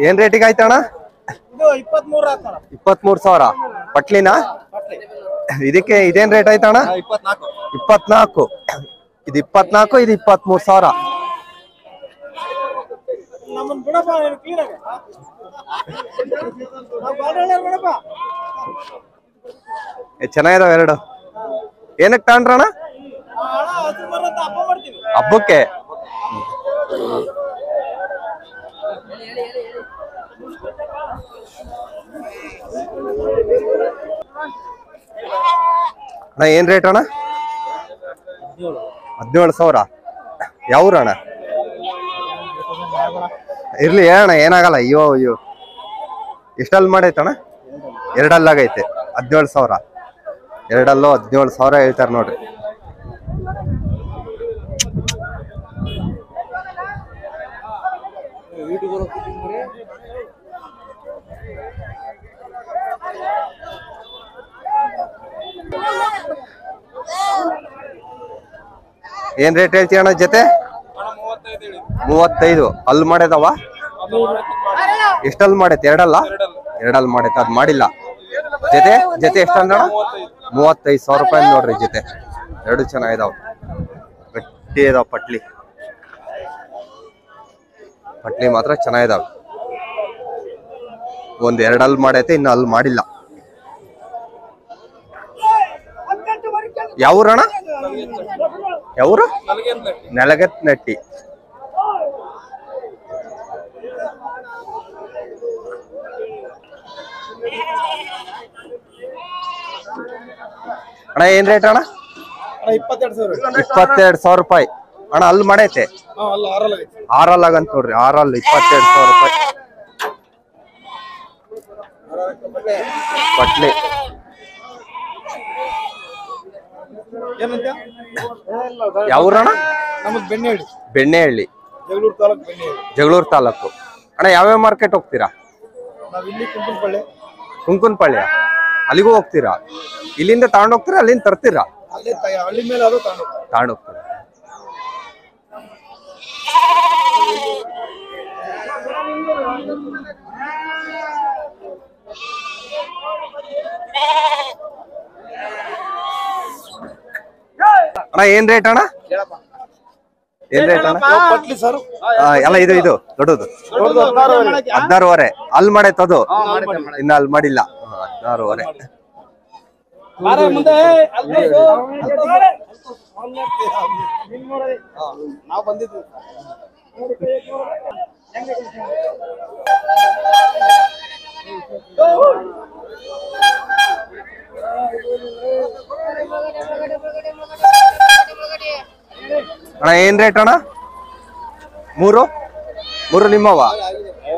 ಏನ್ ರೇಟಿಗೆ ಆಯ್ತಣ್ಣ? 23,000 ಪಟ್ಲಿನಾ? ಇದಕ್ಕೆ ಇದೇನ್ ರೇಟ್ ಆಯ್ತಣ್ಣ? 24. ಇದು 24, ಇದು 23,000. ಚೆನ್ನಾಗಿದಾವ ಎರಡು. ಏನಕ್ಕೆ ತಗೊಂಡ್ರಣ್ಣ? ಹಬ್ಬಕ್ಕೆ. ಅಣ್ಣ ಏನ್ ರೇಟ್ ಅಣ್ಣ? 17,000. ಯಾವ್ರಣ್ಣ? ಇರ್ಲಿ ಹೇಳಣ್ಣ, ಏನಾಗಲ್ಲ. ಅಯ್ಯೋ ಅಯ್ಯೋ, ಎಷ್ಟಲ್ಲಿ ಮಾಡೈತಣ್ಣ? 2 ಅಲ್ಲಾಗೈತೆ. 17,000. 2 ಅಲ್ಲೋ 17,000 ಹೇಳ್ತಾರೆ ನೋಡ್ರಿ. ಏನ್ ರೇಟ್ ಹೇಳ್ತೀಯಣ್ಣ ಜೊತೆ? 35. ಅಲ್ಲಿ ಮಾಡೈತವ? ಎಷ್ಟಲ್ಲಿ ಮಾಡೈತೆ? 2 ಅಲ್ಲ? 2 ಅಲ್ಲಿ ಮಾಡೈತೆ. ಅದ್ ಮಾಡಿಲ್ಲ. ಜೊತೆ ಜೊತೆ ಎಷ್ಟಂದ್ರ? 35,000 ರೂಪಾಯಿ ನೋಡ್ರಿ ಜೊತೆ. ಎರಡು ಚೆನ್ನಾಗಿದಾವ, ಗಟ್ಟಿ ಇದಾವ. ಪಟ್ಲಿ ಮಾತ್ರ ಚೆನ್ನಾಗಿದಾವ. ಒಂದ್ 2 ಅಲ್ಲಿ ಮಾಡೈತೆ, ಇನ್ನು ಅಲ್ಲಿ ಮಾಡಿಲ್ಲ. ಯಾವೂರಣ? ಯಾವೂರು? ನೆಲಗತ್ನಟ್ಟಿ. ಅಣ್ಣ ಏನ್ ರೇಟ್ ಅಣ್ಣ? 22,000 ರೂಪಾಯಿ ಅಣ್ಣ. ಅಲ್ಲಿ ಮಾಡೈತೆ 6 ಆಗಂತ ನೋಡ್ರಿ. 6 22,000 ರೂಪಾಯಿ ಪಟ್ಲಿ. ಯಾವೂರಣ್ಣ? ಬೆಣ್ಣೆಹಳ್ಳಿ, ಜಗಳೂರು ತಾಲೂಕು. ಅಣ್ಣ ಯಾವ್ಯಾವ ಮಾರ್ಕೆಟ್ ಹೋಗ್ತೀರಾ? ಕುಂಕುನಪಳ್ಳಿ. ಅಲ್ಲಿಗೂ ಹೋಗ್ತೀರಾ? ಇಲ್ಲಿಂದ ತಗೊಂಡ್ ಹೋಗ್ತೀರಾ, ಅಲ್ಲಿಂದ ತರ್ತೀರಾ? ತಗೊಂಡ್ ಹೋಗ್ತೀರಾ. ಅಣ್ಣ ಏನ್ ರೇಟ್ ಅಣ್ಣ? ಏನ್ ರೇಟ್ ಅಣ್ಣ? ಎಲ್ಲ ಇದು ದೊಡ್ಡದು 16,500. ಅಲ್ಲಿ ಮಾಡೈತೆ ಅದು? ಇನ್ನ ಅಲ್ಲಿ ಮಾಡಿಲ್ಲ. 16,500. ಅಣ್ಣ ಏನ್ ರೇಟ್ ಅಣ್ಣ? 3 ನಿಮ್ಮವ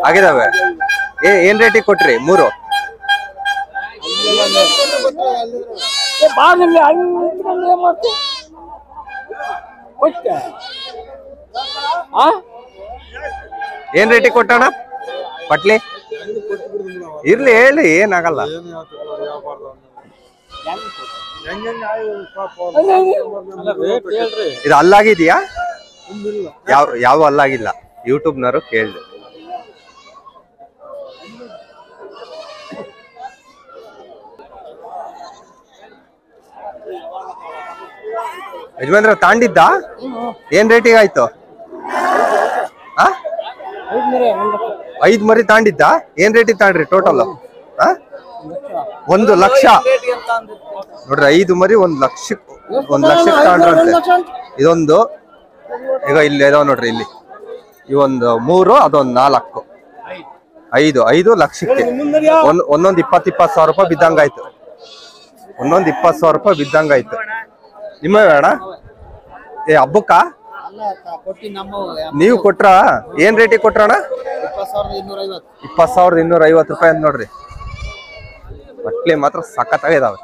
ಆಗಿದಾವೆ. ಏನ್ ರೇಟಿಗೆ ಕೊಟ್ರಿ? 3 ಏನ್ ರೇಟಿಗೆ ಕೊಟ್ಟಣ ಪಟ್ಲಿ? ಇರ್ಲಿ ಹೇಳಿ, ಏನಾಗಲ್ಲ. ಇದು ಅಲ್ಲಾಗಿದೆಯಾ? ಯಾವ ಅಲ್ಲಾಗಿಲ್ಲ. ಯೂಟ್ಯೂಬ್ನವರು ಕೇಳಿದೆ. ಯಜಮಾನ್ರ ತಾಂಡಿದ್ದ? ಏನ್ ರೇಟಿಗೆ ಆಯ್ತು? 5 ಮರಿ ತಾಂಡಿದ್ದ? ಏನ್ ರೇಟಿಗೆ ತಾಂಡ್ರಿ ಟೋಟಲ್? 1 ಲಕ್ಷ ನೋಡ್ರಿ. 5 ಮರಿ 1 ಲಕ್ಷಕ್ಕೆ ತಾಂಡ್ರಂತೆ. ಇದೊಂದು ಈಗ ಇಲ್ಲಿ ಇದಾವ ನೋಡ್ರಿ. ಇಲ್ಲಿ ಇವೊಂದು 3, ಅದೊಂದು 4. 5 ಲಕ್ಷಕ್ಕೆ ಒಂದೊಂದು 20,000 ರೂಪಾಯಿ ಬಿದ್ದಂಗಾಯ್ತು. ಒಂದೊಂದು 20,000 ರೂಪಾಯಿ ಬಿದ್ದಂಗಾಯ್ತು. ನಿಮ್ಮ ಬೇಡ ಹಬ್ಬಕ್ಕ ನೀವು ಕೊಟ್ರ? ಏನ್ ರೇಟಿಗೆ ಕೊಟ್ರಣ್ಣ? 20,250 ರೂಪಾಯಿ ಅಂತ ನೋಡ್ರಿ. ಬಟ್ಲಿ ಮಾತ್ರ ಸಖತ್ತಾಗಿದಾವೆ.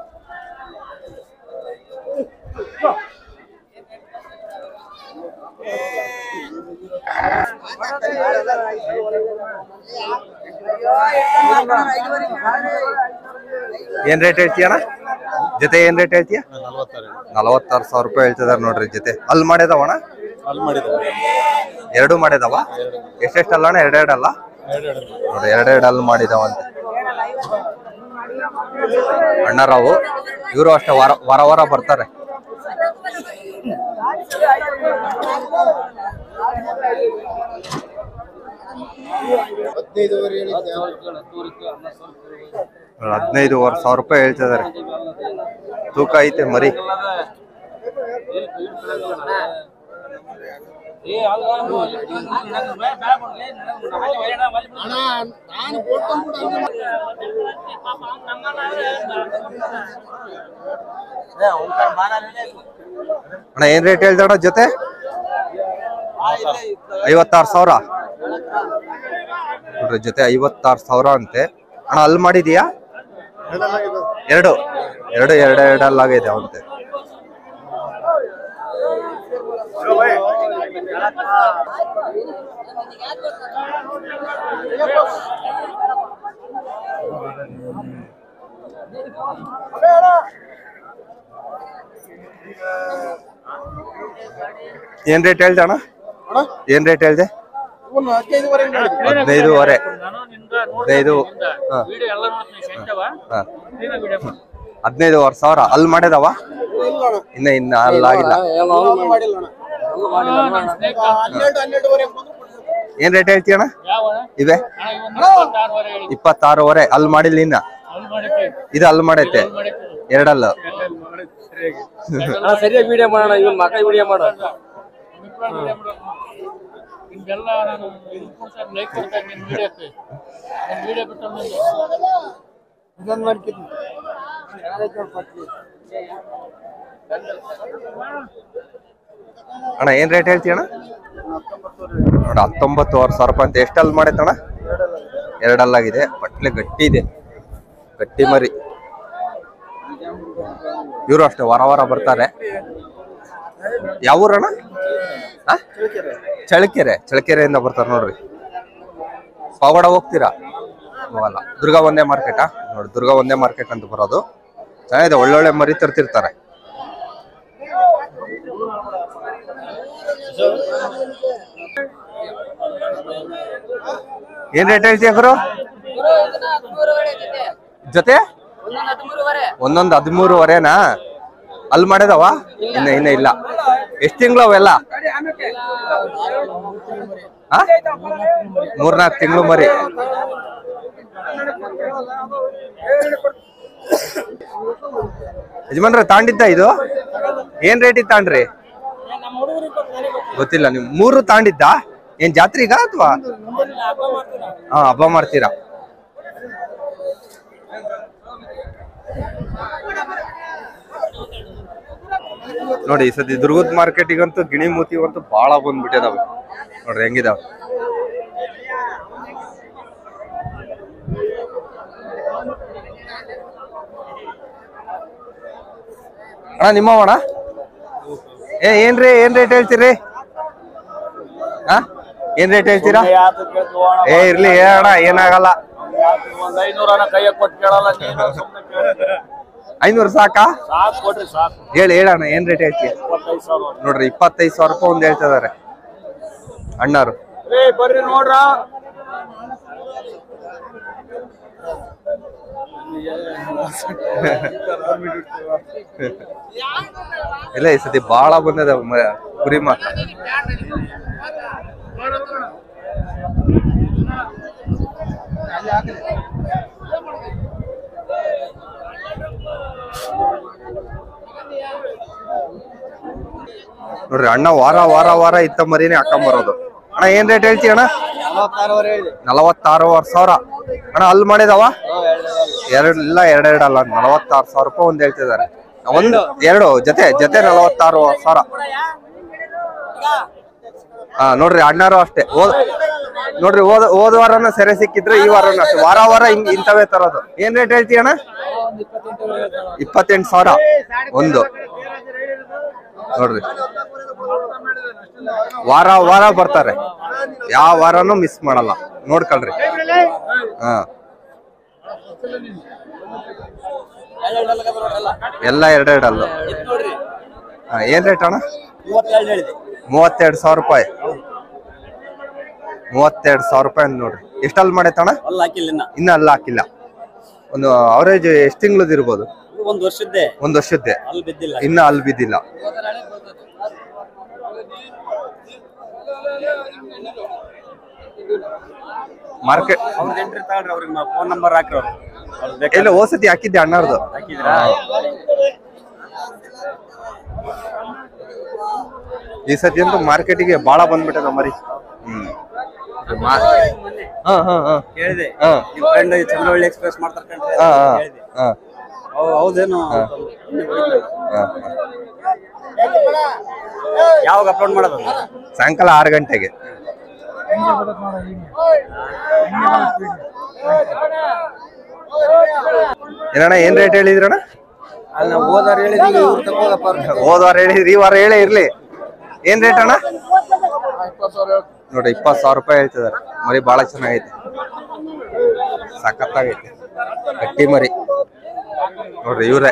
ಏನ್ ರೇಟ್ ಹೇಳ್ತೀಯಣ್ಣ ಜೊತೆ? ಏನ್ ರೇಟ್ ಹೇಳ್ತೀಯ? 46,000 ರೂಪಾಯಿ ಹೇಳ್ತಿದಾರೆ ನೋಡ್ರಿ ಜೊತೆ. ಅಲ್ಲಿ ಮಾಡಿದಾವಣ್ಣ? ಎರಡು ಮಾಡಿದವ ಎಷ್ಟೆಷ್ಟಲ್ಲ ಅಣ್ಣ ಎರಡೆರಡಲ್ಲ ನೋಡಿ ಎರಡೆರಡು ಅಲ್ಲಿ ಮಾಡಿದವಂತೆ ಅಣ್ಣರಾವು ಇವರು ಅಷ್ಟೇ ವಾರ ವಾರ ಬರ್ತಾರೆ ₹15,000 ಹೇಳ್ತಿದ್ದಾರೆ ತೂಕ ಐತೆ ಮರಿ ಅಣ್ಣ ಏನ್ ರೇಟ್ ಹೇಳ್ತಾಡ ಜೊತೆ 56,000 ನೋಡ್ರಿ ಜೊತೆ 56,000 ಅಂತೆ ಅಣ್ಣ ಅಲ್ಲಿ ಮಾಡಿದೀಯಾ ಎರಡಲ್ಲಾಗಿದೆ ಅವಂತೆ ಏನ್ ರೇಟ್ ಹೇಳ್ದೆ ಅಣ್ಣ ಏನ್ ರೇಟ್ ಹೇಳ್ದೆ 15,500 15,500 ಅಲ್ಲಿ ಮಾಡಿದವ ಇನ್ನ ಅಲ್ಲಾಗಿಲ್ಲ ಏನ್ ರೇಟ್ ಹೇಳ್ತೀಯಣ್ಣ ಇವೆ 26,500 ಅಲ್ಲಿ ಮಾಡಿಲ್ಲ ಇನ್ನ ಇದು ಅಲ್ಲಿ ಮಾಡೈತೆ ಎರಡಲ್ಲ ಸರಿಯಾಗಿ ವಿಡಿಯೋ ಮಾಡೋಣ ಇವನ್ ಮಕ ವಿಡಿಯೋ ಮಾಡೋ ಅಣ್ಣ ಏನ್ ರೇಟ್ ಹೇಳ್ತೀಯಣ್ಣ ನೋಡ 19,000 ಅಂತ ಎಷ್ಟಲ್ಲಿ ಮಾಡೈತಣ್ಣ ಎರಡಲ್ಲಾಗಿದೆ ಬಟ್ಲೆ ಗಟ್ಟಿ ಇದೆ ಗಟ್ಟಿ ಮರಿ ಇವರು ಅಷ್ಟೇ ವಾರ ವಾರ ಬರ್ತಾರೆ ಯಾವ ಊರಣ್ಣ ಚಳ್ಳಕೆರೆಯಿಂದ ಬರ್ತಾರೆ ನೋಡ್ರಿ ಪಾವಡ ಹೋಗ್ತೀರಾ ಹೋಗಲ್ಲ ದುರ್ಗಾ ಒಂದೇ ಮಾರ್ಕೆಟಾ ನೋಡಿ ದುರ್ಗಾ ಒಂದೇ ಮಾರ್ಕೆಟ್ ಅಂತ ಬರೋದು ಚೆನ್ನಾಗಿದೆ ಒಳ್ಳೊಳ್ಳೆ ಮರಿ ತರ್ತಿರ್ತಾರೆ ಏನ್ ರೇಟ್ ಹೇಳ್ತೀಯ ಗುರು ಜೊತೆ ಒಂದೊಂದು 13,500ನಾ ಅಲ್ಲಿ ಮಾಡಿದವ ಇನ್ನ ಇಲ್ಲ ಎಷ್ಟ್ ತಿಂಗಳು ಅವೆಲ್ಲ 3-4 ತಿಂಗಳು ಮರಿ ಯಜಮಾನ್ರೆ ತಾಂಡಿದ್ದ ಇದು ಏನ್ ರೇಟ್ ತಾಂಡ್ರಿ ಗೊತ್ತಿಲ್ಲ ನೀವು 3 ತಾಂಡಿದ್ದ ಏನ್ ಜಾತ್ರಿಗ ಅಥವಾ ಹಬ್ಬ ಮಾಡ್ತೀರಾ ನೋಡಿ ಈ ಸತಿ ದುರ್ಗದ ಮಾರ್ಕೆಟಿಗಂತೂ ಗಿಣಿ ಮೂತಿಗಂತೂ ಬಹಳ ಬಂದ್ಬಿಟ್ಟಿದಾವೆ ನೋಡ್ರಿ ಹೆಂಗಿದಾವ ಅಣ್ಣ ನಿಮ್ಮವಣ ಏನ್ ರೇಟ್ ಹೇಳ್ತೀರಿ ಏನ್ ರೇಟ್ ಹೇಳ್ತೀರಾ ಇರ್ಲಿ ಹೇಳೋಣ ಏನಾಗಲ್ಲ 500 ಸಾಕಾ ಹೇಳೋಣ ಏನ್ ರೇಟ್ ಹೇಳ್ತೀಯ ನೋಡ್ರಿ 25,000 ಒಂದ್ ಹೇಳ್ತಿದಾರೆ ಅಣ್ಣಾರು ಬರ್ರಿ ನೋಡ್ರ ಇಲ್ಲ ಈ ಸತಿ ಬಾಳ ಬಂದದ ಕುರಿ ಮಾತ್ರ ನೋಡ್ರಿ ಅಣ್ಣ ವಾರ ಇತ್ತ ಮರಿನೇ ಹಾಕೊಂಬರೋದು ಅಣ್ಣ ಏನ್ ರೇಟ್ ಹೇಳ್ತೀಯ ಅಣ್ಣ 46,000 ಅಣ್ಣ ಅಲ್ಲಿ ಮಾಡಿದವ ಎರಡಲ್ಲ 46,000 ಒಂದ್ ಹೇಳ್ತಿದಾರೆ ಎರಡು ಜೊತೆ 46,000 ನೋಡ್ರಿ ಅಣ್ಣಾರು ಅಷ್ಟೇ ನೋಡ್ರಿ ಹೋದ ವಾರನ ಸೆರೆ ಸಿಕ್ಕಿದ್ರೆ ಈ ವಾರನ ಅಷ್ಟೇ ವಾರ ಇಂಥವೇ ತರೋದು ಏನ್ ರೇಟ್ ಹೇಳ್ತೀಯ ಅಣ್ಣ 28,000 ಒಂದು ನೋಡ್ರಿ ವಾರ ಬರ್ತಾರೆ ಯಾವ ವಾರನೂ ಮಿಸ್ ಮಾಡಲ್ಲ ನೋಡ್ಕೊಳ್ರಿ ಎಲ್ಲ ಎರಡೆರಡಲ್ಲ ಏನ್ ರೇಟ್ ಅಣ್ಣ 32,000 ರೂಪಾಯಿ. 32,000 ರೂಪಾಯಿ ನೋಡ್ರಿ. ಎಷ್ಟಲ್ಲಿ ಮಾಡೈತಣ್ಣ? ಇನ್ನ ಅಲ್ಲ ಹಾಕಿಲ್ಲ. ಒಂದು ಅವರೇಜ್ ಎಷ್ಟು ತಿಂಗಳದ್ದು ಇರ್ಬೋದು? ಒಂದು ವರ್ಷದ್ದೇ. ಇನ್ನ ಅಲ್ಲಿ ಬಿದ್ದಿಲ್ಲ. ಮಾರ್ಕೆಟ್ ಫೋನ್ ನಂಬರ್ ಹಾಕಿರೋ ಎಲ್ಲ ಹೋಸತಿ ಹಾಕಿದ್ದೆ ಅಣ್ಣಾರ್ದು. ಈ ಸತಿ ಅಂತೂ ಮಾರ್ಕೆಟಿಗೆ ಬಾಳ ಬಂದ್ಬಿಟ್ಟೆ ಮರಿ. ಕೇಳಿದೆ ಫ್ರೆಂಡ್ ಚಂದ್ರವಳ್ಳಿ ಎಕ್ಸ್ಪ್ರೆಸ್ ಮಾಡ್ತಾರೆ. ಹೌದೇನು? ಯಾವಾಗ ಅಪ್ಲೋಡ್ ಮಾಡೋದು? ಸಾಯಂಕಾಲ 6 ಗಂಟೆಗೆ. ಏನಣ್ಣ ಏನ್ ರೇಟ್ ಹೇಳಿದ್ರಣ್ಣ? ಹೋದ ವಾರ ಹೇಳಿದ್ರಿ, ಈ ವಾರ ಹೇಳೇ ಇರ್ಲಿ. ಏನ್ ರೇಟ್ ಅಣ್ಣ? ನೋಡ್ರಿ 20,000 ರೂಪಾಯಿ ಹೇಳ್ತಿದಾರೆ. ಮರಿ ಬಹಳ ಚೆನ್ನಾಗೈತೆ, ಸಖತ್ತಾಗೈತೆ ಗಟ್ಟಿ ಮರಿ. ನೋಡ್ರಿ ಇವ್ರದೇ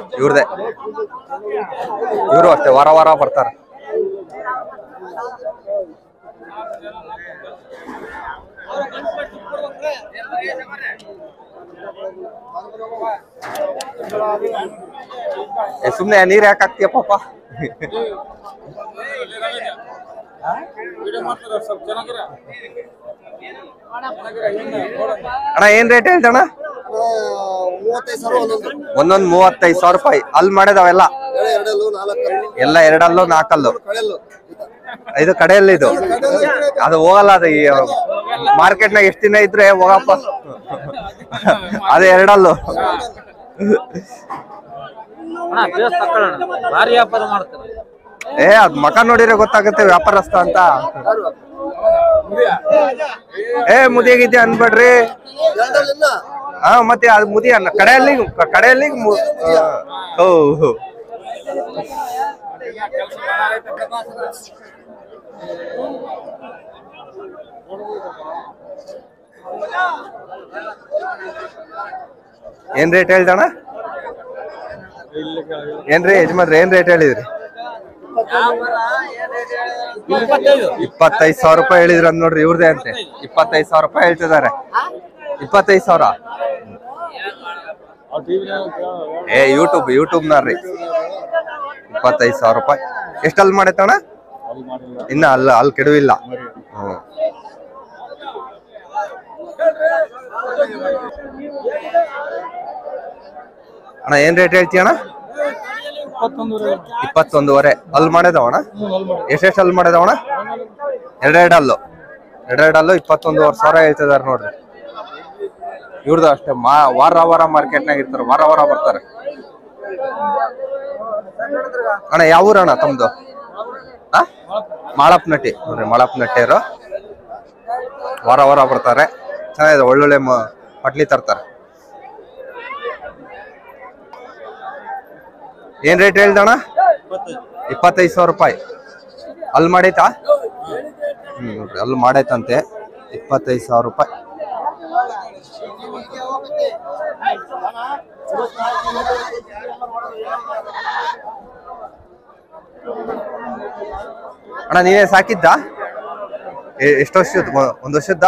ಇವರು ಅಷ್ಟೇ ವಾರ ವಾರ ಬರ್ತಾರೆ. ಸುಮ್ನೆ ನೀರ್ ಯಾಕೆ ಹಾಕ್ತೀಯ ಪಾಪ? ಅಣ್ಣ ಏನ್ ರೇಟ್ ಹೇಳ್ತಣ್ಣ? ಒಂದೊಂದ್ 35,000 ರೂಪಾಯಿ. ಅಲ್ಲಿ ಮಾಡಿದವೆಲ್ಲ ಎಲ್ಲ 2 4 ಇದು ಕಡೆಯಲ್ಲಿ ಇದು ಅದು ಹೋಗಲ್ಲ. ಅದು ಮಾರ್ಕೆಟ್ ನಾಗ ಎಷ್ಟ್ ದಿನ ಇದ್ರೆ ಹೋಗಪ್ಪ. ಅದೇ 2 ಅದ್ ಮಕ ನೋಡಿದ್ರೆ ಗೊತ್ತಾಗುತ್ತೆ ವ್ಯಾಪಾರಸ್ಥ ಅಂತ. ಮುದಿಯಾಗಿದ್ದೆ ಅನ್ಬೇಡ್ರಿ. ಮತ್ತೆ ಅದು ಮುದಿ ಅನ್ನ ಕಡೆಯಲ್ಲಿ ಏನ್ ರೇಟ್ ಹೇಳ್ದಣ್ಣ? ಏನ್ರಿ ಯಜಮಾನ್ರಿ ಏನ್ ರೇಟ್ ಹೇಳಿದ್ರಿ? 25,000 ರೂಪಾಯಿ ಹೇಳಿದ್ರು ಅಂದ್ ನೋಡ್ರಿ. ಇವ್ರದೇ ಅಂತೆ 25,000 ರೂಪಾಯಿ ಹೇಳ್ತಿದ್ದಾರೆ. 25,000 ಯೂಟ್ಯೂಬ್ ನಾರ್ರಿ. 25,000 ರೂಪಾಯಿ. ಎಷ್ಟಲ್ಲಿ ಮಾಡೈತಣ್ಣ? ಇನ್ನ ಅಲ್ಲಿ ಕೆಡುವಿಲ್ಲ. ಅಣ್ಣ ಏನ್ ರೇಟ್ ಹೇಳ್ತೀಯಣ್ಣ? 21,500. ಅಲ್ಲಿ ಮಾಡಿದವಣ ಎಷ್ಟೆಷ್ಟು ಅಲ್ಲಿ ಮಾಡಿದವಣ? 2 21,500 ಹೇಳ್ತಿದಾರೆ ನೋಡ್ರಿ. ಇವ್ರದ್ದು ಅಷ್ಟೇ ವಾರ ಮಾರ್ಕೆಟ್ನಾಗ ಇರ್ತಾರೆ, ವಾರ ಬರ್ತಾರೆ. ಅಣ್ಣ ಯಾವ ಊರಣ್ಣ ತಮ್ದು? ಮಾಳಪ್ನಟ್ಟಿ ನೋಡ್ರಿ. ಮಾಳಪ್ನಟ್ಟಿಯರು ವಾರ ಬರ್ತಾರೆ. ಚೆನ್ನಾಗಿದೆ, ಒಳ್ಳೊಳ್ಳೆ ಪಟ್ಲಿ ತರ್ತಾರೆ. ಏನ್ ರೇಟ್ ಹೇಳ್ದಣ್ಣ? 25,000 ರೂಪಾಯಿ. ಅಲ್ಲಿ ಮಾಡೈತಾ? ನೋಡ್ರಿ ಅಲ್ಲಿ ಮಾಡೈತಂತೆ 25,000 ರೂಪಾಯಿ. ಅಣ್ಣ ನೀವೇ ಸಾಕಿದ್ದ? ಎಷ್ಟು ವರ್ಷದ? 1 ವರ್ಷದ?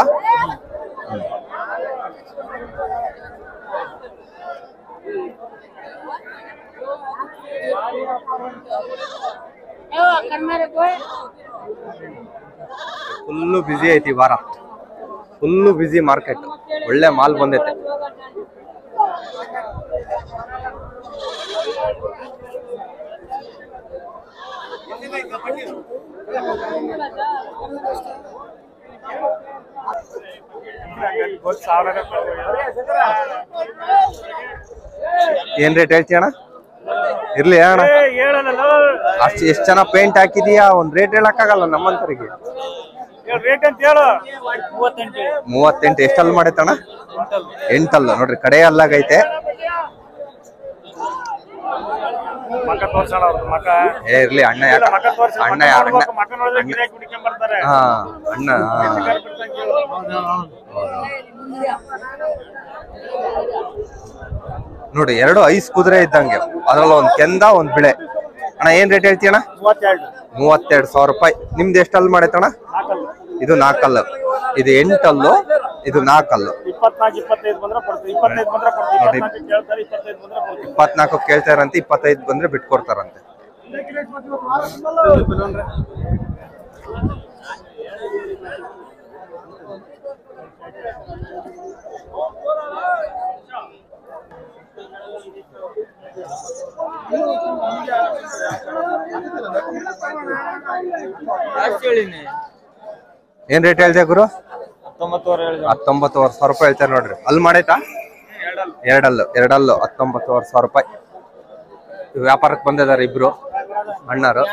ಫುಲ್ಲು ಬಿಸಿ ಐತಿ ವಾರ. ಫುಲ್ಲು ಬಿಸಿ ಮಾರ್ಕೆಟ್. ಒಳ್ಳೆ ಮಾಲ್ ಬಂದೈತೆ. ಏನ್ ರೇಟ್ ಹೇಳ್ತೀಯಣ್ಣ? ಇರ್ಲಿ ಅಣ್ಣ, ಅಷ್ಟು ಎಷ್ಟು ಜನ ಪೇಂಟ್ ಹಾಕಿದೀಯಾ, ಒಂದ್ ರೇಟ್ ಹೇಳಕ್ಕಾಗಲ್ಲ ನಮ್ಮಂತರಿಗೆ. 38. ಎಷ್ಟಲ್ಲಿ ಮಾಡೈತಣ್ಣ? 8 ನೋಡ್ರಿ, ಕಡೆ ಅಲ್ಲಾಗೈತೆ. ಇರ್ಲಿ ಅಣ್ಣ, ಅಣ್ಣ ನೋಡಿ 2 ಐಸ್ ಕುದುರೆ ಇದ್ದಂಗೆ, ಅದ್ರಲ್ಲಿ ಒಂದ್ ಕೆಂದ ಒಂದ್ ಬಿಳೆ. ಅಣ್ಣ ಏನ್ ರೇಟ್ ಹೇಳ್ತೀಯಣ್ಣ? 32,000 ರೂಪಾಯಿ. ನಿಮ್ದು ಎಷ್ಟು ಹಲ್ಲು ಮಾಡೈತಣ್ಣ? ಇದು 4 ಹಲ್ಲು, ಇದು 8 ಹಲ್ಲು, ಇದು 4 ಹಲ್ಲು. 24 ಕೇಳ್ತಾರಂತೆ, 25 ಬಂದ್ರೆ ಬಿಟ್ಕೊಡ್ತಾರಂತೆ. ಏನ್ ರೇಟ್ ಹೇಳ್ದೆ ಗುರು? 19,000 ರೂಪಾಯಿ ಹೇಳ್ತಾರೆ ನೋಡ್ರಿ. ಅಲ್ಲಿ ಮಾಡೈತಾ? ಎರಡಲ್ಲು 19,000 ರೂಪಾಯಿ. ವ್ಯಾಪಾರಕ್ಕೆ ಬಂದಿದ್ದಾರೆ ಇಬ್ರು ಅಣ್ಣರು.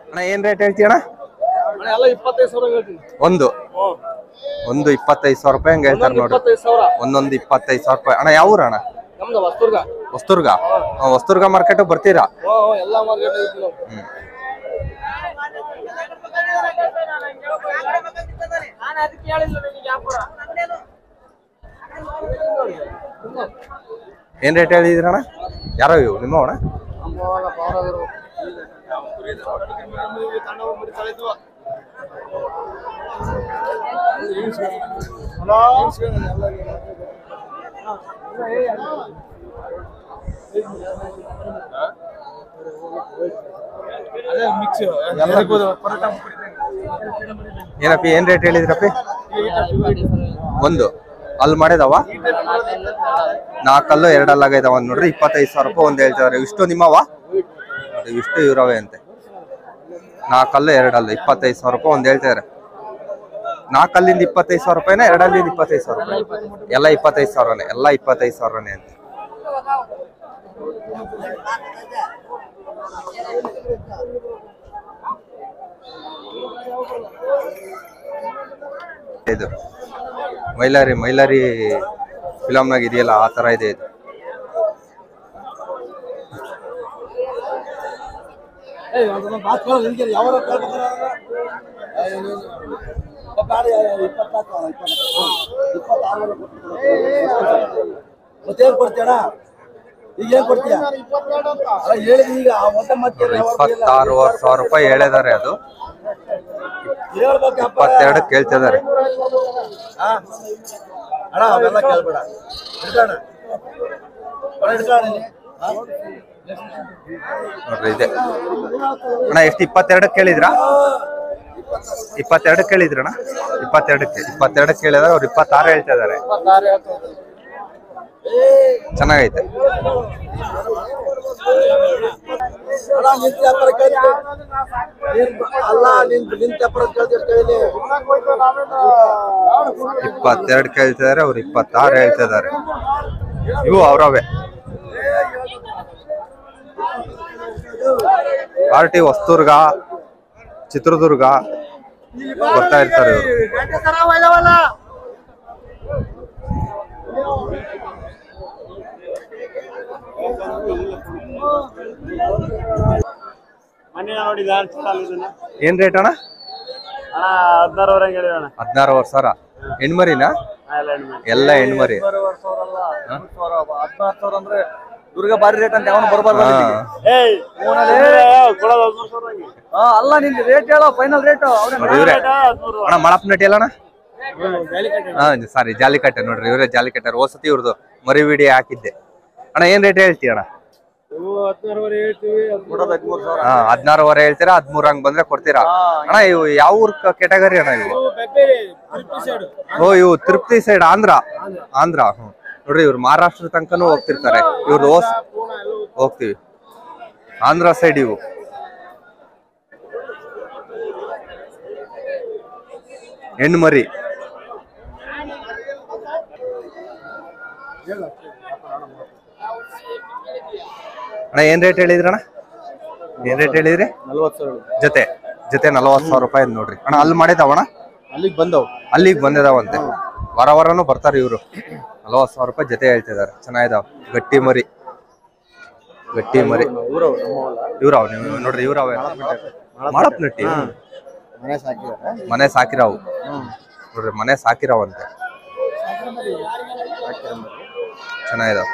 ಅಣ್ಣ ಏನ್ ರೇಟ್ ಹೇಳ್ತೀಯಣ್ಣ? ಒಂದು 25,000 ರೂಪಾಯಿ ಹಂಗ ಹೇಳ್ತಾರೆ ನೋಡ್ರಿ. ಒಂದೊಂದು 25,000 ರೂಪಾಯಿ. ಅಣ್ಣ ಯಾವ ಊರು ಅಣ್ಣ? ಹೊಸ್ತುರ್ಗ. ಹೊಸ್ತುರ್ಗ ಮಾರ್ಕೆಟ್ ಬರ್ತೀರಾ? ಏನ್ ರೇಟ್ ಹೇಳಿದ್ರಣ್ಣ? ಯಾರೋ ಇವು ನಿಮ್ಮ ಅಣ್ಣ? ಏನಪ್ಪಿ ಏನ್ ರೇಟ್ ಹೇಳಿದ್ರಪ್ಪಿ? ಒಂದು ಅಲ್ಲಿ ಮಾಡಿದವ 4 ಹಲ್ಲು 2 ಹಲ್ಲಾಗೈದವ ನೋಡ್ರಿ. 25,000 ರೂಪಾಯಿ ಒಂದ್ ಹೇಳ್ತಾರೆ. ಇಷ್ಟು ನಿಮ್ಮವ? ಇಷ್ಟು ಇವ್ರವೇ ಅಂತೆ. 4 ಹಲ್ಲು 2 ಹಲ್ಲು 25,000 ರೂಪಾಯಿ ಒಂದ್ ಹೇಳ್ತಾರೆ. 4 ಹಲ್ಲಿಂದ 25,000 ರೂಪಾಯಿನ, 2 ಹಲ್ಲಿಂದ 25,000 ರೂಪಾಯಿ? ಎಲ್ಲ 25,000ನೇ, ಎಲ್ಲ 25,000ನೇ ಅಂತ. ಇದು ಮೈಲಾರಿ ಫಿಲಮ್ನಾಗ ಇದೆಯಲ್ಲ ಆ ತರ ಇದೆ ಇದು. ಮತ್ತೇನ್ ಕೊಡ್ತೀಯಣ? ಈಗ ಏನ್ ಕೊಡ್ತೀಯ? 26,000 ರೂಪಾಯಿ ಹೇಳಿದಾರೆ. ಅದು 22 ಕೇಳ್ತಿದ್ದಾರೆ. ಅಣ್ಣ ಅವೆಲ್ಲ ಕೇಳ್ಬೇಡ. ನೋಡ್ರಿ ಇದೆ ಅಣ್ಣ. ಎಷ್ಟು? 22 ಕೇಳಿದ್ರಾ? 22 ಕೇಳಿದ್ರಣ್ಣ? 22 ಕೇಳಿದ್ರೆ ಅವ್ರು 26 ಹೇಳ್ತಾ ಇದಾರೆ. ಚೆನ್ನಾಗೈತೆ. ಅಲ್ಲ ನಿಂತ 22 ಕೇಳ್ತಿದಾರೆ, ಅವ್ರು 26 ಹೇಳ್ತಾ ಇದಾರೆ. ಇವು ಅವ್ರವೇ ಪಾರ್ಟಿ. ಹೊಸ್ತುರ್ಗ, ಚಿತ್ರದುರ್ಗ ಬರ್ತಾ ಇರ್ತಾರೆ ಇವರು. ಏನ್ ರೇಟ್ ಅಣ್ಣ? 16,000. ಹೆಣ್ಮರಿನಾ? ಎಲ್ಲ ಹೆಣ್ಮರಿ. ಅಂದ್ರೆ ದುರ್ಗ ಬಾರಿ ರೇಟ್ ಅಂತ ಯಾವನು ಬರ್ಬಾರ್ದು. ಅಲ್ಲ ನಿನ್ ರೇಟ್ ಹೇಳೋ, ಫೈನಲ್ ರೇಟ್. ಅಣ್ಣ ಮಳಪ್ ನಟಿ ಅಲ್ಲ ಅಣ್ಣ? ಸಾರಿ ಜಾಲಿಕಟ್ಟೆ ನೋಡ್ರಿ. ಇವರೇ ಜಾಲಿಕಟ್ಟೆ. ಹೋಸತಿ ಇವ್ರದ್ದು ಮರಿ ವಿಡಿಯೋ ಹಾಕಿದ್ದೆ. ಅಣ್ಣ ಏನ್ ರೇಟ್ ಹೇಳ್ತೀಯ ಅಣ್ಣ? 16,000 ಹೇಳ್ತೀರಾ? 13 ಹಂಗ್ ಬಂದ್ರೆ ಕೊಡ್ತೀರಾ ಅಣ್ಣ? ಇವು ಯಾವ ಊರ್ ಕೆಟಗರಿ ಅಣ್ಣ ಇವು? ಓ ಇವು ತಿರುಪತಿ ಸೈಡ್, ಆಂಧ್ರ. ನೋಡ್ರಿ ಇವ್ರು ಮಹಾರಾಷ್ಟ್ರ ತನಕನೂ ಹೋಗ್ತಿರ್ತಾರೆ. ಇವ್ರು ಹೋಗ್ತೀವಿ ಆಂಧ್ರ ಸೈಡ್. ಇವು ಹೆಣ್ಮರಿ. ಅಣ್ಣ ಏನ್ ರೇಟ್ ಹೇಳಿದ್ರಣ್ಣ? ಏನ್ ರೇಟ್ ಹೇಳಿದ್ರಿ? 40,000 ಜೊತೆ 40,000 ರೂಪಾಯಿ ನೋಡ್ರಿ ಅಣ್ಣ. ಅಲ್ಲಿ ಮಾಡಿದಾವಣ್ಣ? ಅಲ್ಲಿಗೆ ಬಂದಿದಾವಂತೆ. ವಾರನೂ ಬರ್ತಾರೆ ಇವ್ರು. 40,000 ರೂಪಾಯಿ ಜೊತೆ ಹೇಳ್ತಿದಾರೆ. ಚೆನ್ನಾಗಿದಾವ. ಗಟ್ಟಿ ಮರಿ ಇವ್ರವ್ ನೀವು ನೋಡ್ರಿ. ಇವ್ರವೇ ಮಾಡಪ್ ನಟ್ಟಿ. ಮನೆ ಸಾಕಿರವು ನೋಡ್ರಿ, ಮನೆ ಸಾಕಿರವಂತೆ. ಚೆನ್ನಾಗಿದಾವ.